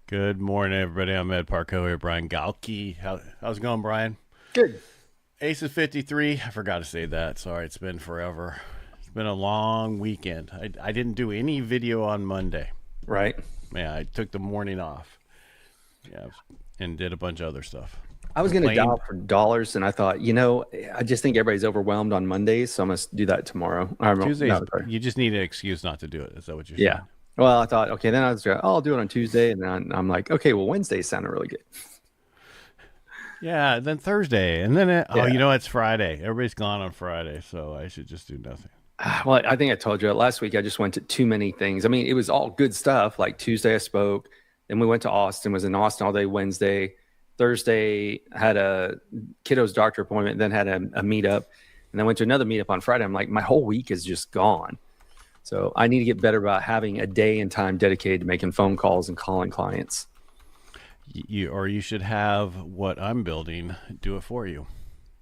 Good morning, everybody. I'm Ed Parcaut here. Brian Galke. How's it going, Brian? Good. ACES53. I forgot to say that. Sorry, it's been forever. It's been a long weekend. I didn't do any video on Monday. Right. Yeah, I took the morning off. Yeah, and did a bunch of other stuff. I was going to dial for dollars, and I thought, I just think everybody's overwhelmed on Mondays, so I'm going to do that tomorrow. Tuesdays, No, sorry. you just need an excuse not to do it. Is that what you're Yeah. saying? Well, I thought, okay, then I'll do it on Tuesday, and then I'm like, okay, well, Wednesday sounded really good. Yeah, then Thursday, and then Yeah. it's Friday. Everybody's gone on Friday, so I should just do nothing. Well, I think I told you last week. I just went to too many things. I mean, it was all good stuff. Like Tuesday, I spoke. Then we went to Austin. Was in Austin all day Wednesday. Thursday had a kiddo's doctor appointment. Then had a meetup, and then went to another meetup on Friday. I'm like, my whole week is just gone. So I need to get better about having a day and time dedicated to making phone calls and calling clients. You should have what I'm building do it for you.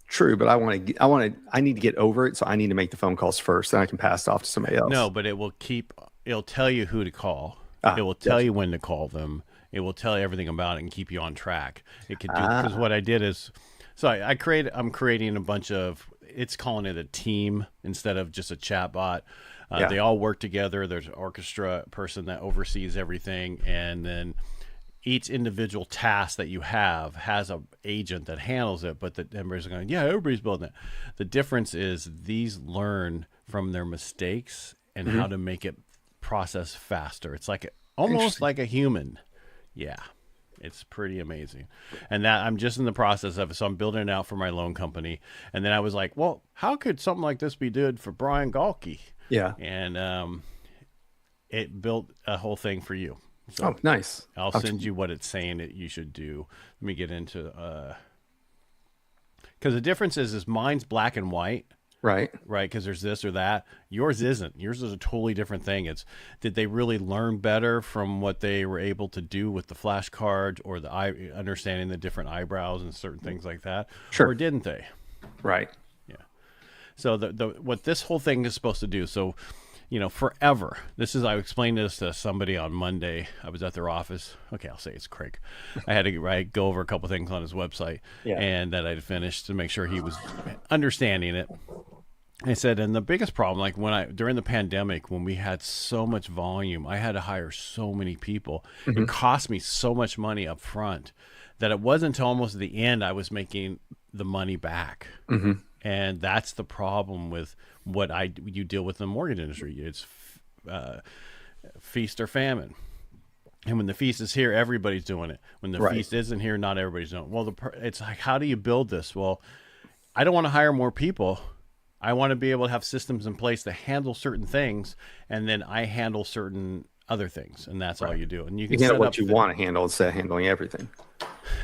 True, but I need to get over it. So I need to make the phone calls first, then I can pass it off to somebody else. No, but it'll tell you who to call. It will tell you when to call them. It will tell you everything about it and keep you on track. It could do, because what I did is, so I'm creating a bunch of, it's calling it a team instead of just a chat bot. They all work together. There's an orchestra person that oversees everything. And then each individual task that you have has a agent that handles it, but everybody's going, yeah, everybody's building it. The difference is these learn from their mistakes and how to make it process faster. It's like almost like a human. Yeah. It's pretty amazing. And that I'm just in the process of it. So I'm building it out for my loan company. And then I was like, well, how could something like this be good for Brian Galke? Yeah. And it built a whole thing for you. So oh, nice. I'll send you what it's saying that you should do. Let me get into because the difference is mine's black and white. Right. Right, because there's this or that. Yours isn't. Yours is a totally different thing. It's did they really learn better from what they were able to do with the flashcards or the understanding the different eyebrows and certain things like that? Sure. Or didn't they? Right. Yeah. So the what this whole thing is supposed to do. So, forever. I explained this to somebody on Monday. I was at their office. Okay, I'll say it's Craig. I had to go over a couple things on his website and that I'd finished to make sure he was understanding it. I said, and the biggest problem, like during the pandemic, when we had so much volume, I had to hire so many people. It cost me so much money up front that it wasn't until almost the end I was making the money back. And that's the problem with what you deal with in the mortgage industry. It's feast or famine. And when the feast is here, everybody's doing it. When the feast isn't here, not everybody's doing it. Well, it's like, how do you build this? Well, I don't want to hire more people. I want to be able to have systems in place to handle certain things, and then I handle certain other things, and that's all you do. And you can handle set what up you want to handle instead of handling everything.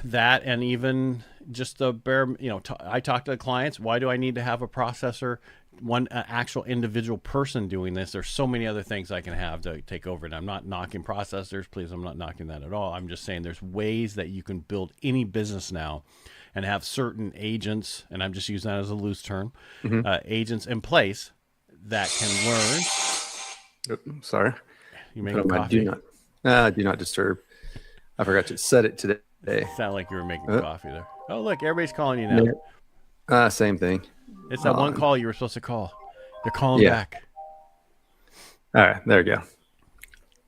That, and even just the bare, I talk to the clients. Why do I need to have a processor, one actual individual person doing this? There's so many other things I can have to take over. And I'm not knocking processors. Please, I'm not knocking that at all. I'm just saying there's ways that you can build any business now and have certain agents, and I'm just using that as a loose term, agents in place that can learn. Sorry. You making coffee? Do not disturb. I forgot to set it today. Sound like you were making coffee there. Oh, look, everybody's calling you now. Same thing. It's that one call you were supposed to call. They're calling back. All right, there you go.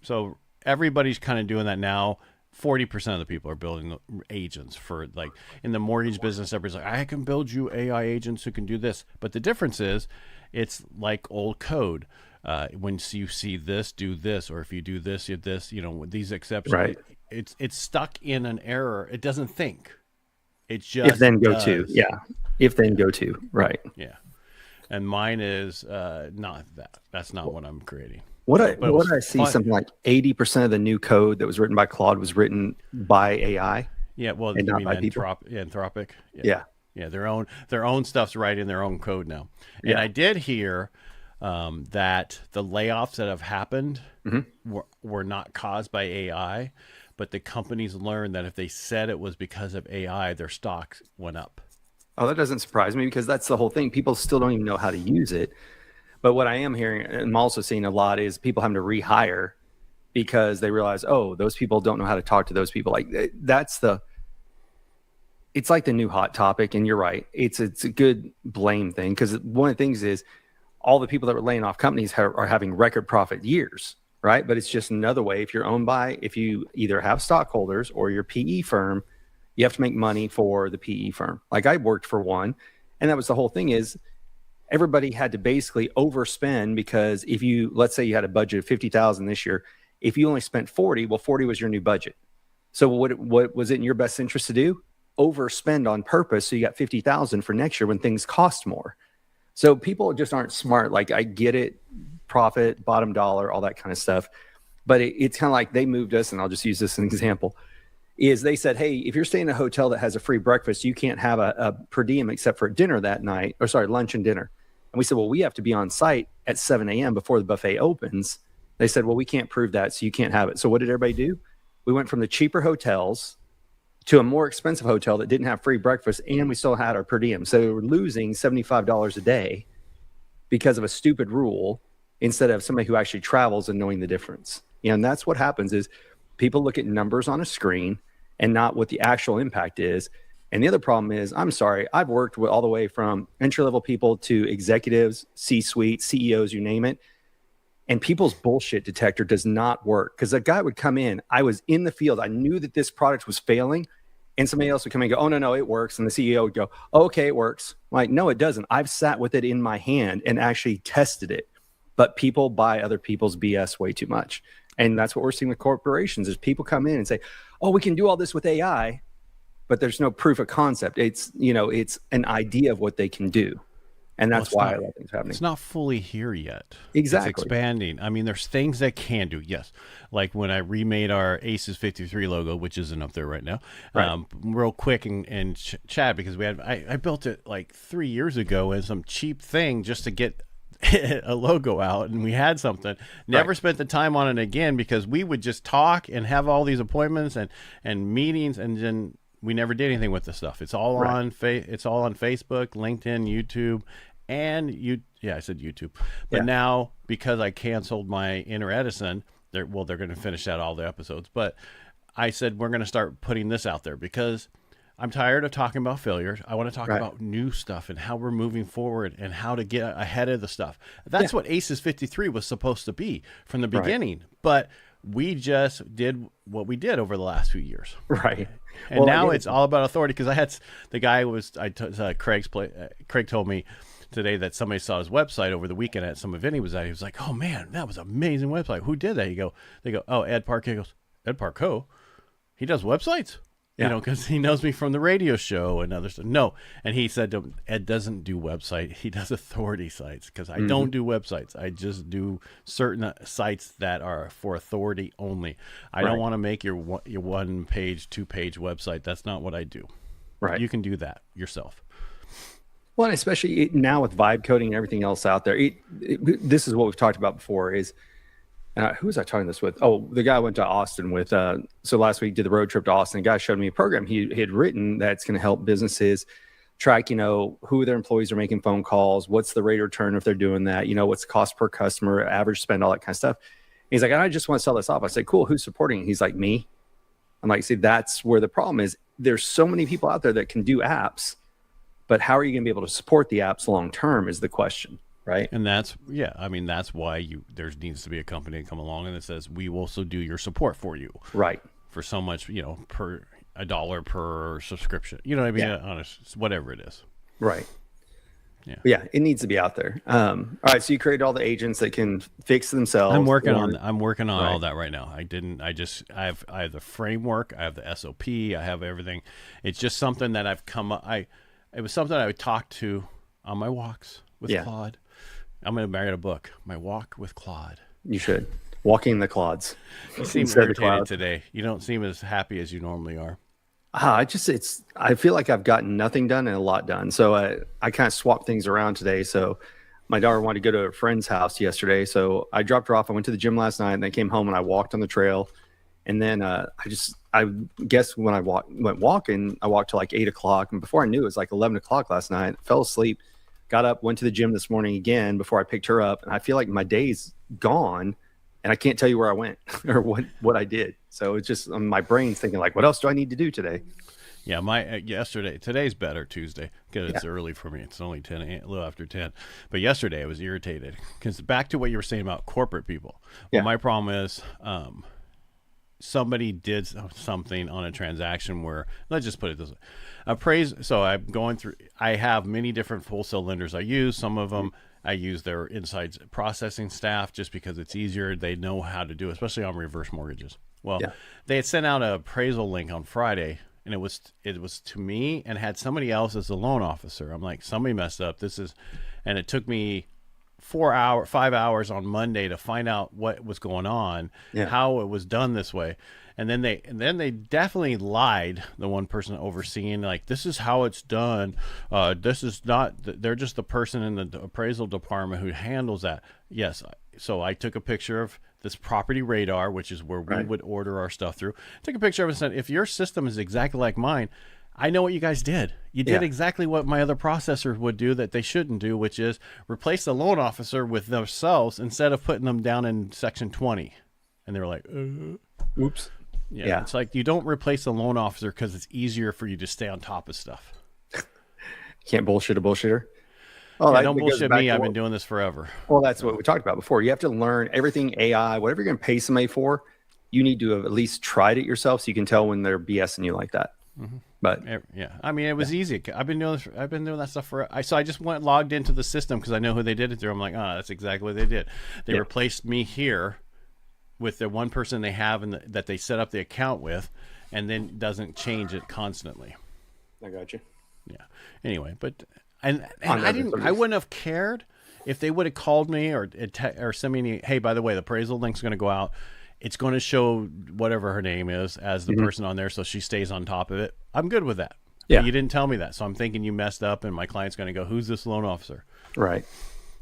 So everybody's kind of doing that now. 40% of the people are building agents for, like, in the mortgage business. Everybody's like, I can build you AI agents who can do this. But the difference is it's like old code. When you see this, do this, or if you do this, you this, these exceptions. Right. It's stuck in an error. It doesn't think. It just if then go to. Yeah. If then go to. Right. Yeah. And mine is not that. That's not what I'm creating. What I see, something like 80% of the new code that was written by Claude was written by AI. Yeah, well, and not by people. Anthropic. Yeah. Yeah, their own stuff's right in their own code now. And I did hear that the layoffs that have happened were not caused by AI, but the companies learned that if they said it was because of AI, their stocks went up. Oh, that doesn't surprise me, because that's the whole thing. People still don't even know how to use it. But what I am hearing, and I'm also seeing a lot, is people having to rehire because they realize, oh, those people don't know how to talk to those people. Like it's like the new hot topic. And you're right. It's a good blame thing, because one of the things is all the people that were laying off companies are having record profit years, right? But it's just another way. If you're owned by, if you either have stockholders or your PE firm, you have to make money for the PE firm. Like I worked for one, and that was the whole thing is everybody had to basically overspend, because if you, let's say you had a budget of 50,000 this year, if you only spent 40, well, 40 was your new budget. So what was it in your best interest to do? Overspend on purpose. So you got 50,000 for next year when things cost more. So people just aren't smart. Like I get it, profit, bottom dollar, all that kind of stuff. But it's kind of like they moved us, and I'll just use this as an example, is they said, hey, if you're staying in a hotel that has a free breakfast, you can't have a per diem except for dinner that night, or sorry, lunch and dinner. And we said, well, we have to be on site at 7 a.m. before the buffet opens. They said, well, we can't prove that, so you can't have it. So what did everybody do? We went from the cheaper hotels to a more expensive hotel that didn't have free breakfast, and we still had our per diem. So we were losing $75 a day because of a stupid rule, instead of somebody who actually travels and knowing the difference. And that's what happens is people look at numbers on a screen and not what the actual impact is. And the other problem is, I'm sorry, I've worked with all the way from entry-level people to executives, C-suite, CEOs, you name it. And people's bullshit detector does not work, because a guy would come in, I was in the field, I knew that this product was failing, and somebody else would come in and go, oh, no, it works. And the CEO would go, oh, okay, it works. I'm like, no, it doesn't. I've sat with it in my hand and actually tested it. But people buy other people's BS way too much. And that's what we're seeing with corporations is people come in and say, oh, we can do all this with AI, but there's no proof of concept. It's, it's an idea of what they can do. And that's why a lot of things are happening. It's not fully here yet. Exactly. It's expanding. I mean, there's things that can do. Yes. Like when I remade our ACES53 logo, which isn't up there right now, right. Real quick and chat, because I built it like 3 years ago as some cheap thing just to get a logo out, and we had something. Never spent the time on it again, because we would just talk and have all these appointments and meetings, and then we never did anything with the stuff. It's all on it's all on Facebook, LinkedIn, YouTube, and I said YouTube. But now, because I canceled my Inner Edison, they're going to finish out all the episodes. But I said we're going to start putting this out there, because I'm tired of talking about failures. I want to talk about new stuff and how we're moving forward and how to get ahead of the stuff. That's what ACES53 was supposed to be from the beginning. But we just did what we did over the last few years. Right. And now it's all about authority, because I had the guy Craig told me today that somebody saw his website over the weekend at some event he was at. He was like, oh man, that was an amazing website. Who did that? They go, oh, Ed Parcaut. He goes, Ed Parcaut? He does websites? Because he knows me from the radio show and other stuff. No. And he said, Ed doesn't do website. He does authority sites, because I don't do websites. I just do certain sites that are for authority only. I don't want to make your 1 page, 2 page website. That's not what I do. Right. You can do that yourself. Well, and especially now with vibe coding and everything else out there, this is what we've talked about before is, who was I talking this with? Oh, the guy I went to Austin with. So last week did the road trip to Austin. The guy showed me a program he had written that's going to help businesses track, who their employees are making phone calls, what's the rate of return if they're doing that, what's the cost per customer, average spend, all that kind of stuff. He's like, I just want to sell this off. I said, cool, who's supporting it? He's like, me. I'm like, see, that's where the problem is. There's so many people out there that can do apps, but how are you going to be able to support the apps long term is the question. Right. And that's why there needs to be a company to come along and that says, we will also do your support for you. Right. For so much, per $1 per subscription, what I mean? Honest, whatever it is. Right. Yeah. It needs to be out there. All right. So you created all the agents that can fix themselves. I'm working on all that right now. I have the framework. I have the SOP. I have everything. It's just something that I've come up. It was something I would talk to on my walks with Claude. I'm going to write a book, My Walk with Claude. You should. Walking the Clods. You seem irritated today. You don't seem as happy as you normally are. I feel like I've gotten nothing done and a lot done. So I kind of swapped things around today. So my daughter wanted to go to a friend's house yesterday. So I dropped her off. I went to the gym last night and then came home and I walked on the trail. And then I guess when I went walking, I walked till like 8 o'clock. And before I knew it was like 11 o'clock last night. I fell asleep. Got up, went to the gym this morning again before I picked her up. And I feel like my day's gone and I can't tell you where I went or what I did. So it's just my brain's thinking like, what else do I need to do today? Yeah, my today's better, Tuesday, because it's early for me. It's only 10, a little after 10. But yesterday I was irritated because back to what you were saying about corporate people. Well, my problem is somebody did something on a transaction where, let's just put it this way, so I'm going through, I have many different wholesale lenders I use. Some of them I use their inside processing staff just because it's easier. They know how to do it, especially on reverse mortgages. Well, they had sent out an appraisal link on Friday, and it was to me and had somebody else as the loan officer. I'm like, somebody messed up. And it took me 5 hours on Monday to find out what was going on, how it was done this way. And then they definitely lied. The one person overseeing, like, this is how it's done. This is not, they're just the person in the appraisal department who handles that. Yes. So I took a picture of this property radar, which is where we would order our stuff through. Took a picture of it and said, if your system is exactly like mine, I know what you guys did. You did exactly what my other processors would do that they shouldn't do, which is replace the loan officer with themselves instead of putting them down in section 20. And they were like, oops. Yeah. It's like, you don't replace the loan officer because it's easier for you to stay on top of stuff. Can't bullshit a bullshitter. Oh, yeah, don't bullshit me. I've been doing this forever. Well, that's what we talked about before. You have to learn everything AI, whatever you're going to pay somebody for, you need to have at least tried it yourself so you can tell when they're BSing you like that. Mm-hmm. But yeah, I mean, it was easy. I've been doing that stuff so I just logged into the system because I know who they did it through. I'm like, that's exactly what they did. They replaced me here with the one person they have that they set up the account with, and then doesn't change it constantly. I got you. Yeah. Anyway, but and I wouldn't have cared if they would have called me or sent me, hey, by the way, the appraisal link's going to go out. It's going to show whatever her name is as the person on there, so she stays on top of it. I'm good with that. Yeah. But you didn't tell me that, so I'm thinking you messed up, and my client's going to go, who's this loan officer? Right.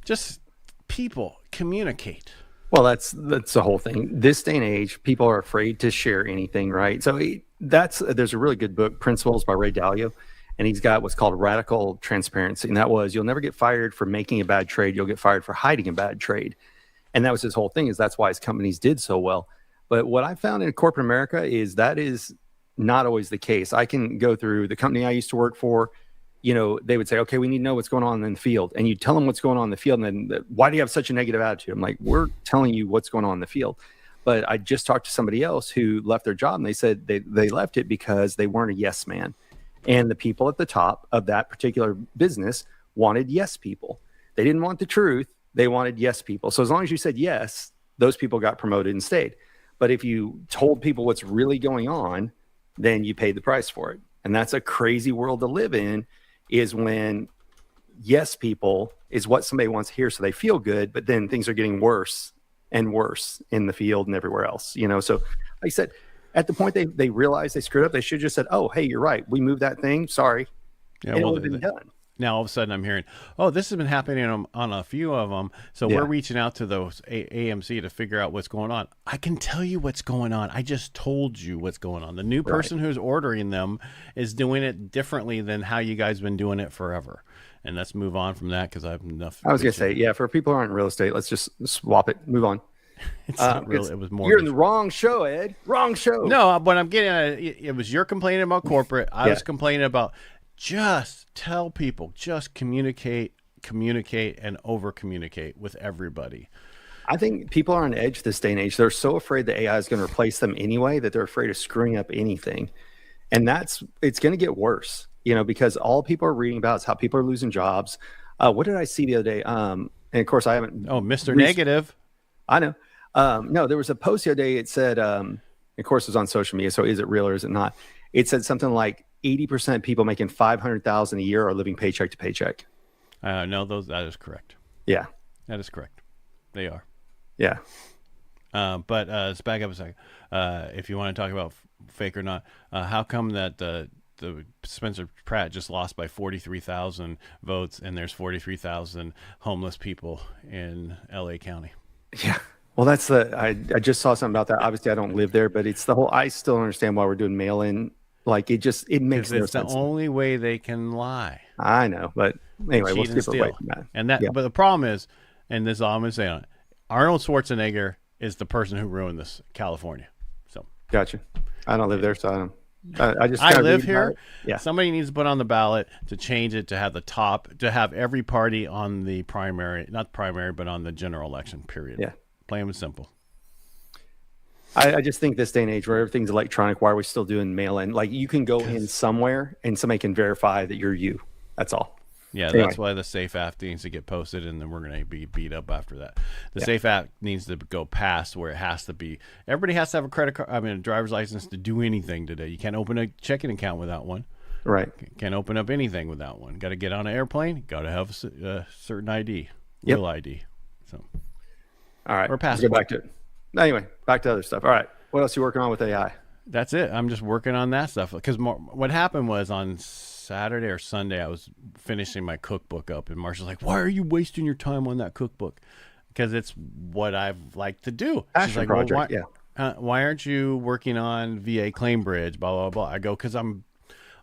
Just people communicate. Well, that's the whole thing. This day and age, people are afraid to share anything, right? So there's a really good book, Principles by Ray Dalio, and he's got what's called radical transparency, and that was, you'll never get fired for making a bad trade. You'll get fired for hiding a bad trade. And that was his whole thing, is that's why his companies did so well. But what I found in corporate America is that is not always the case. I can go through the company I used to work for, they would say, okay, we need to know what's going on in the field. And you tell them what's going on in the field. And then, why do you have such a negative attitude? I'm like, we're telling you what's going on in the field. But I just talked to somebody else who left their job, and they said they left it because they weren't a yes man. And the people at the top of that particular business wanted yes people. They didn't want the truth. They wanted yes people. So as long as you said yes, those people got promoted and stayed. But if you told people what's really going on, then you paid the price for it. And that's a crazy world to live in, is when yes people is what somebody wants to hear so they feel good, but then things are getting worse and worse in the field and everywhere else. So like I said, at the point they realized they screwed up, they should have just said, oh, hey, you're right. We moved that thing. Sorry. Yeah, it would have been done. Now, all of a sudden, I'm hearing, oh, this has been happening on a few of them. So we're reaching out to those AMC to figure out what's going on. I can tell you what's going on. I just told you what's going on. The new person who's ordering them is doing it differently than how you guys have been doing it forever. And let's move on from that, because I have enough. I was going to say, for people who aren't in real estate, let's just swap it. Move on. It's not real. It was more. You're in the wrong show, Ed. Wrong show. No, but I'm getting at it was you're complaining about corporate. I was complaining about. Just tell people, just communicate, and over communicate with everybody. I think people are on edge this day and age. They're so afraid that AI is going to replace them anyway that they're afraid of screwing up anything. And it's going to get worse, because all people are reading about is how people are losing jobs. What did I see the other day? And of course I haven't. Oh, Mr. Negative. I know. No, there was a post the other day. It said, of course it was on social media. So is it real or is it not? It said something like 80% of people making $500,000 a year are living paycheck to paycheck. No, that is correct. Yeah, that is correct. They are. Yeah. But let's back up a second. If you want to talk about fake or not, how come that the Spencer Pratt just lost by 43,000 votes, and there's 43,000 homeless people in LA County? Yeah. Well, I just saw something about that. Obviously, I don't live there, but it's the whole. I still don't understand why we're doing mail-in. Like it makes no sense. It's the only way they can lie. I know, but anyway, we'll skip away from that. But the problem is, and this is all I'm going to say on it, Arnold Schwarzenegger is the person who ruined this, California. So gotcha. I don't live there, so I don't. I live here. Yeah. Somebody needs to put on the ballot to change it to have to have every party on the primary, not primary, but on the general election, period. Yeah. Plain and simple. I just think this day and age where everything's electronic, why are we still doing mail-in? Like you can go in somewhere and somebody can verify that you're you. That's all. Yeah, anyway. That's why the SAFE Act needs to get posted, and then we're going to be beat up after that. The SAFE Act needs to go past where it has to be. Everybody has to have a credit card, a driver's license to do anything today. You can't open a checking account without one. Right. Can't open up anything without one. Got to get on an airplane. Got to have a certain ID, real ID. So, all right. Or passport. Let's go back to it. Anyway, back to other stuff. All right. What else are you working on with AI? That's it. I'm just working on that stuff. Because what happened was on Saturday or Sunday, I was finishing my cookbook up, and Marsha's like, "Why are you wasting your time on that cookbook?" Because it's what I've liked to do. She's like, project, why aren't you working on VA Claim Bridge? Blah blah blah. I go, because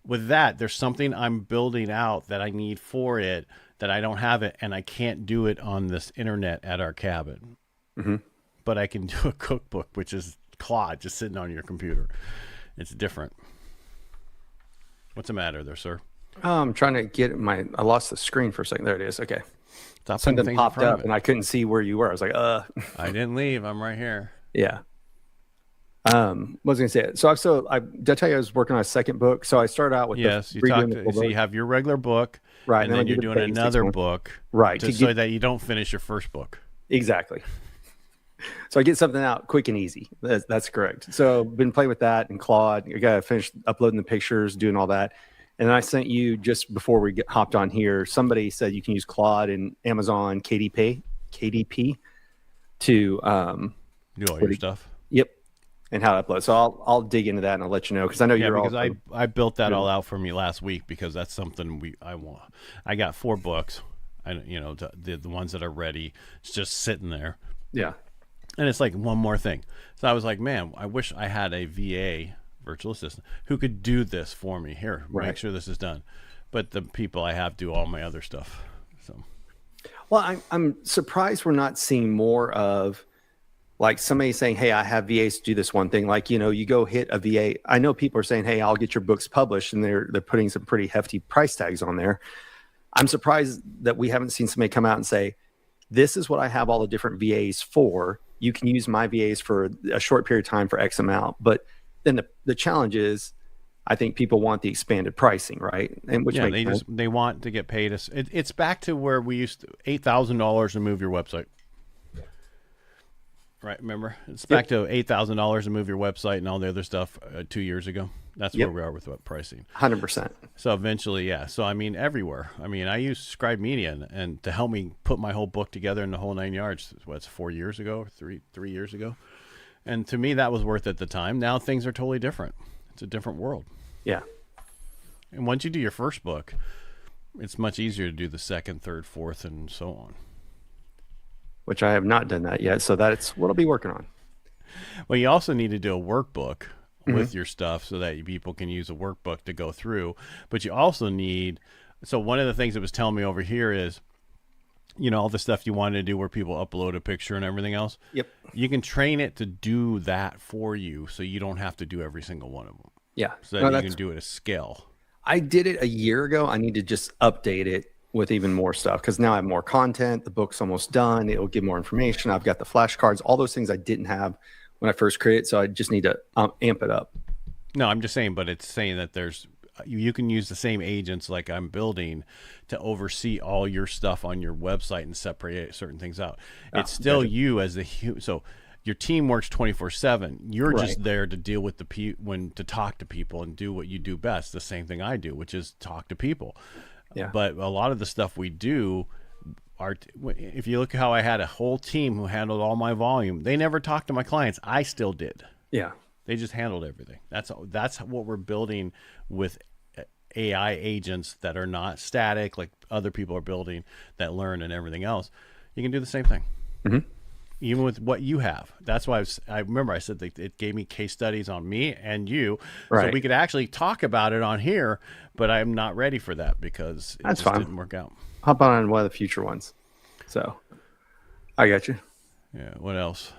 with that. There's something I'm building out that I need for it that I don't have it, and I can't do it on this internet at our cabin. Mm-hmm. But I can do a cookbook, which is Claude, just sitting on your computer. It's different. What's the matter there, sir? I'm trying to get I lost the screen for a second. There it is. Okay. Something popped up and I couldn't see where you were. I was like, I didn't leave. I'm right here. Yeah. What was I going to say? So did I tell you I was working on a second book? So I started out with so you have your regular book, right? And then you're doing another book, right? So that you don't finish your first book. Exactly. So I get something out quick and easy. That's correct. So been playing with that and Claude. I got to finish uploading the pictures, doing all that. And then I sent you just before we hopped on here. Somebody said you can use Claude and Amazon KDP to do all your stuff. Yep. And how to upload. So I'll dig into that and I'll let you know because I know I built that all out for me last week because that's something I want. I got 4 books. The ones that are ready. It's just sitting there. Yeah. And it's like one more thing. So I was like, man, I wish I had a VA virtual assistant who could do this for me. Here, make sure this is done. But the people I have do all my other stuff. So, well, I'm surprised we're not seeing more of like somebody saying, hey, I have VAs to do this one thing. Like, you go hit a VA. I know people are saying, hey, I'll get your books published. And they're putting some pretty hefty price tags on there. I'm surprised that we haven't seen somebody come out and say, this is what I have all the different VAs for. You can use my VAs for a short period of time for X amount. But then the challenge is, I think people want the expanded pricing, right? And which they want to get paid. It's back to where we used to $8,000 to move your website. Right, remember? It's back to $8,000 to move your website and all the other stuff 2 years ago. That's where we are with what pricing. 100%. So eventually, yeah. So everywhere. I use Scribe Media and to help me put my whole book together in the whole 9 yards. What's 4 years ago, 3 years ago, and to me that was worth it at the time. Now things are totally different. It's a different world. Yeah. And once you do your first book, it's much easier to do the second, third, fourth, and so on. Which I have not done that yet. So that's what I'll be working on. Well, you also need to do a workbook with your stuff so that people can use a workbook to go through. But you also need, so one of the things it was telling me over here is, all the stuff you wanted to do where people upload a picture and everything else. Yep. You can train it to do that for you so you don't have to do every single one of them. Yeah. So that you can do it at scale. I did it a year ago. I need to just update it with even more stuff because now I have more content. The book's almost done. It will give more information. I've got the flashcards, all those things I didn't have when I first created. So I just need to amp it up. No, I'm just saying, but it's saying that you can use the same agents like I'm building to oversee all your stuff on your website and separate certain things out. It's still you as so your team works 24/7. You're just there to deal with to talk to people and do what you do best. The same thing I do, which is talk to people. Yeah. But a lot of the stuff we do if you look at how I had a whole team who handled all my volume, they never talked to my clients. I still did. Yeah. They just handled everything. That's what we're building with AI agents that are not static like other people are building that learn and everything else. You can do the same thing. Mm-hmm. Even with what you have. That's why I remember I said that it gave me case studies on me and you. Right. So we could actually talk about it on here, but I'm not ready for that because it just didn't work out. Hop on one of the future ones. So I got you. Yeah. What else?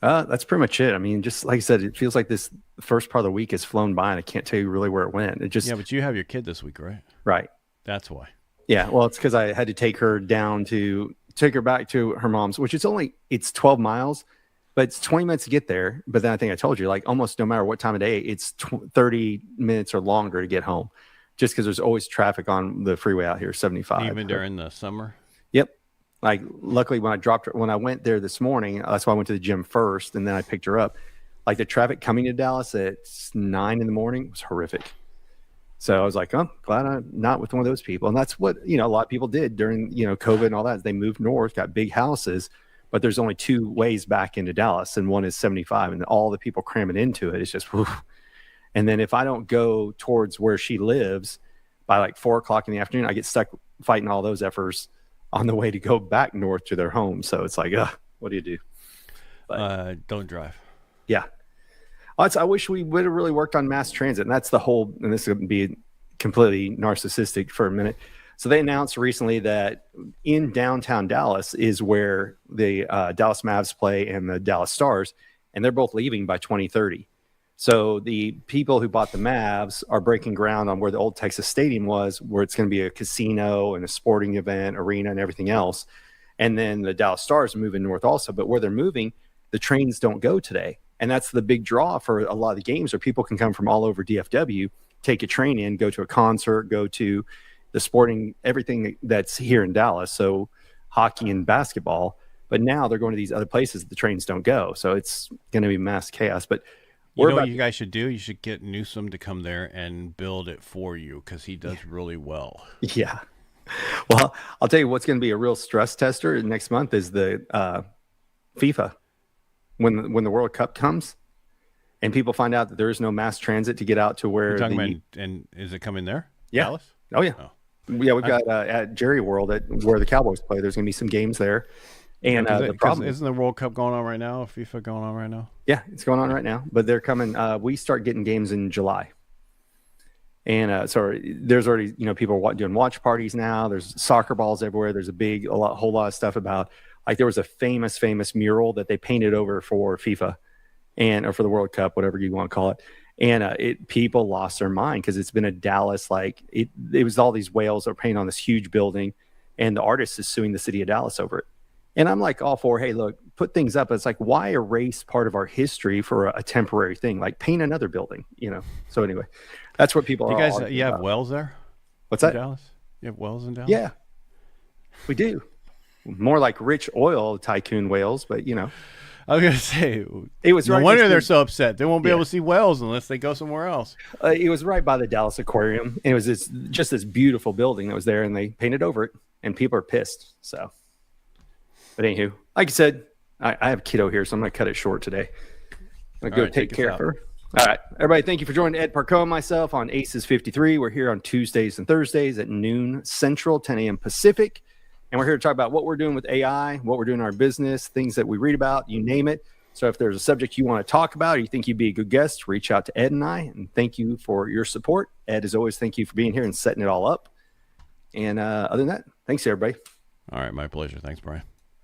That's pretty much it. I mean, just like I said, it feels like this first part of the week has flown by, and I can't tell you really where it went. It just but you have your kid this week, right? Right. That's why. Yeah. Well, it's because I had to take her back to her mom's, which it's 12 miles, but it's 20 minutes to get there. But then I think I told you, like almost no matter what time of day, it's 30 minutes or longer to get home, just because there's always traffic on the freeway out here, 75. Even during the summer. Yep. Like luckily when I went there this morning, that's why I went to the gym first and then I picked her up. Like the traffic coming to Dallas at 9 a.m. was horrific. So I was like, oh, glad I'm not with one of those people. And that's what, a lot of people did during, COVID and all that. They moved north, got big houses, but there's only two ways back into Dallas and one is 75 and all the people cramming into it. It's just, whew. And then if I don't go towards where she lives by like 4:00 in the afternoon, I get stuck fighting all those efforts on the way to go back north to their home. So it's like, what do you do? But, don't drive. Yeah. I wish we would have really worked on mass transit. And that's and this is going to be completely narcissistic for a minute. So they announced recently that in downtown Dallas is where the Dallas Mavs play and the Dallas Stars, and they're both leaving by 2030. So the people who bought the Mavs are breaking ground on where the old Texas Stadium was, where it's going to be a casino and a sporting event, arena, and everything else. And then the Dallas Stars are moving north also. But where they're moving, the trains don't go today. And that's the big draw for a lot of the games where people can come from all over DFW, take a train in, go to a concert, go to the sporting, everything that's here in Dallas. So hockey and basketball. But now they're going to these other places that the trains don't go. So it's going to be mass chaos. But what you guys should do? You should get Newsom to come there and build it for you because he does really well. Yeah. Well, I'll tell you what's going to be a real stress tester next month is the FIFA. When the World Cup comes and people find out that there is no mass transit to get out to where and is it coming there? Yeah. Dallas? Oh yeah. Yeah. We've got at Jerry World where the Cowboys play. There's going to be some games there. And the problem isn't the World Cup going on right now? FIFA going on right now? Yeah, it's going on right now, but they're coming. We start getting games in July. And so there's already, people doing watch parties now. There's soccer balls everywhere. There's a whole lot of stuff about, like there was a famous mural that they painted over for FIFA or for the World Cup, whatever you want to call it. And people lost their mind because it's been a Dallas, it was all these whales that were painted on this huge building and the artist is suing the city of Dallas over it. And I'm like all for, hey, look, put things up. It's like, why erase part of our history for a temporary thing? Like paint another building, So anyway, that's what people are. You guys, you have wells there? What's that? Dallas? You have wells in Dallas? Yeah, we do. More like rich oil tycoon whales, but I was gonna say it was. No wonder they're so upset. They won't be able to see whales unless they go somewhere else. It was right by the Dallas Aquarium. It was just this beautiful building that was there, and they painted over it, and people are pissed. So, but anywho, like I said, I have kiddo here, so I'm gonna cut it short today. I'm gonna go take care of her. All right, everybody, thank you for joining Ed Parcaut and myself on ACES53. We're here on Tuesdays and Thursdays at noon Central, 10 a.m. Pacific. And we're here to talk about what we're doing with AI, what we're doing in our business, things that we read about, you name it. So if there's a subject you want to talk about or you think you'd be a good guest, reach out to Ed and I. And thank you for your support. Ed, as always, thank you for being here and setting it all up. And other than that, thanks, everybody. All right, my pleasure. Thanks, Brian.